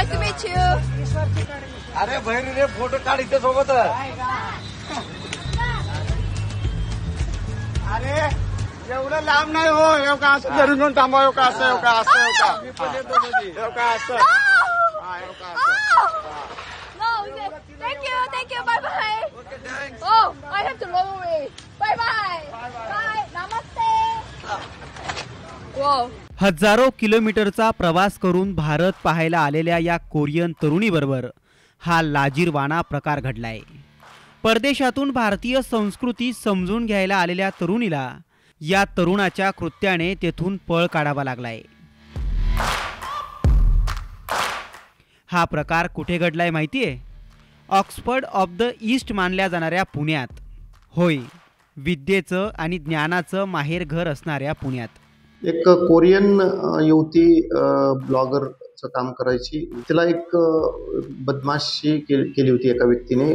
Nice to meet you. अरे बहिणी रे photo काढ इथे सोबत. अरे एवढं लांब नाही हो. एवढं असं धरून घेऊन थांबा. एवढं असं एवढं असं एवढं असं. No, thank you, bye bye. Okay, thanks. Oh, I have to run away. Bye bye. Bye, namaste. Wow. हजारो किलोमीटरचा प्रवास करून भारत पाहायला आलेल्या या कोरियन तरुणीबरोबर हा लाजिरवाणा प्रकार घडलाय. परदेशातून भारतीय संस्कृती समजून घ्यायला आलेल्या तरुणीला या तरुणाच्या कृत्याने तेथून पळ काढावा लागलाय. हा प्रकार कुठे घडलाय माहितीये? ऑक्सफर्ड ऑफ द ईस्ट मानल्या जाणाऱ्या पुण्यात. होय, विद्येचं आणि ज्ञानाचं माहेरघर असणाऱ्या पुण्यात. एक कोरियन युवती ब्लॉगरचं काम करायची. तिला एक बदमाशी केली होती एका व्यक्तीने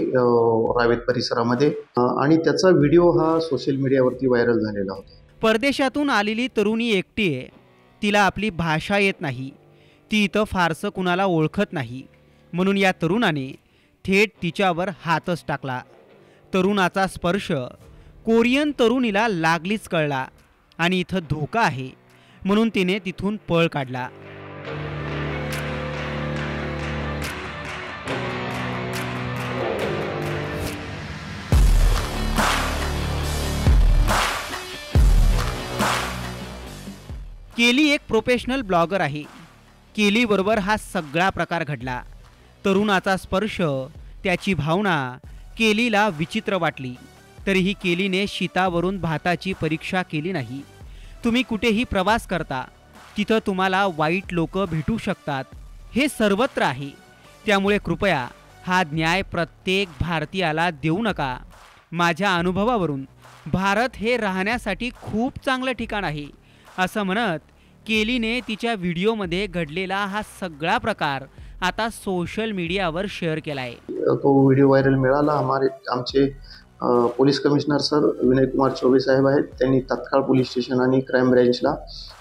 रावेत परिसरामध्ये आणि त्याचा व्हिडिओ हा सोशल मीडियावरती व्हायरल झालेला होता. परदेशातून आलेली तरुणी एकटी आहे. तिला आपली भाषा येत नाही. ती इथं फारसं कुणाला ओळखत नाही. म्हणून या तरुणाने थेट तिच्यावर हातच टाकला. तरुणाचा स्पर्श कोरियन तरुणीला लागलीच कळला आणि इथं धोका आहे म्हणून तिने तिथून पळ काढला. केली एक प्रोफेशनल ब्लॉगर आहे. केली बरोबर हा सगळा प्रकार घडला. तरुणाचा स्पर्श, त्याची भावना केलीला विचित्र वाटली. तरीही केलीने शीतावरून भाताची परीक्षा केली नाही. तुम्ही कुठेही प्रवास करता तिथं तुम्हाला वाईट लोक भेटू शकतात, हे सर्वत्र आहे. त्यामुळे कृपया हा न्याय प्रत्येक भारतीयाला देऊ नका. माझ्या अनुभवावरून भारत हे राहण्यासाठी खूप चांगलं ठिकाण आहे असं म्हणत केलीने तिच्या व्हिडिओमध्ये घडलेला हा सगळा प्रकार आता सोशल मीडियावर शेअर केलाय. तो व्हिडिओ व्हायरल मिळाला. आमचे police commissioner sir Vinay Kumar Choubey साहेब आहेत. त्यांनी तात्काळ पोलीस स्टेशन आणि क्राईम ब्रँचला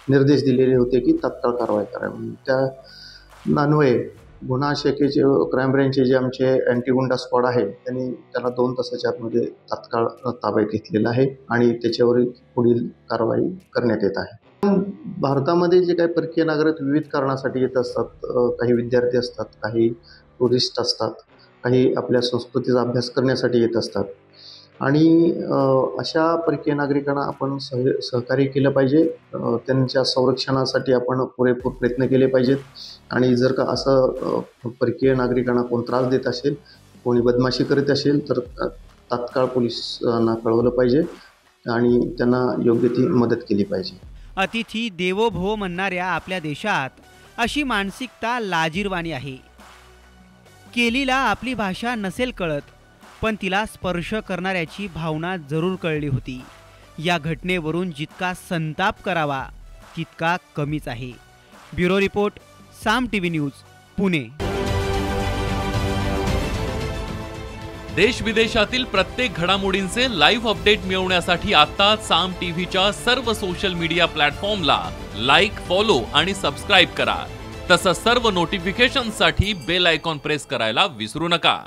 निर्देश दिलेले होते की तात्काळ कारवाई करा म्हणून. त्या अन्वये गुन्हा शाखेचे क्राईम ब्रँचचे जे आमचे अँटी गुंडा स्क्वॉड आहे त्यांनी त्याला 2 तासाच्या आतमध्ये तात्काळ ताब्यात घेतलेला आहे आणि त्याच्यावर पुढील कारवाई करण्यात येत आहे. भारतामध्ये जे काही परकीय नागरिक विविध कारणासाठी येत असतात. काही विद्यार्थी असतात, काही टुरिस्ट असतात, काही आपल्या संस्कृतीचा अभ्यास करण्यासाठी येत असतात आणि अशा परकीय नागरिकांना आपण सहकार्य केलं पाहिजे. त्यांच्या संरक्षणासाठी आपण पुरेपूर प्रयत्न केले पाहिजेत आणि जर का असं परकीय नागरिकांना कोण त्रास देत असेल, कोणी बदमाशी करीत असेल तर तात्काळ पोलिसांना कळवलं पाहिजे आणि त्यांना योग्य ती मदत केली पाहिजे. अतिथी देवो भव म्हणणाऱ्या आपल्या देशात अशी मानसिकता लाजिरवाणी आहे. केलीला आपली भाषा नसेल कळत, पण तिला स्पर्श करणाऱ्याची भावना जरूर कळली होती. या घटनेवरून जितका संताप करावा तितका कमीच आहे. ब्युरो रिपोर्ट, साम टीव्ही न्यूज, पुणे. देश विदेशातील प्रत्येक घडामोडींचे लाईव्ह अपडेट मिळवण्यासाठी आता साम टीव्हीच्या सर्व सोशल मीडिया प्लॅटफॉर्मला लाईक, फॉलो आणि सबस्क्राईब करा. तसंच सर्व नोटिफिकेशनसाठी बेल आयकॉन प्रेस करायला विसरू नका.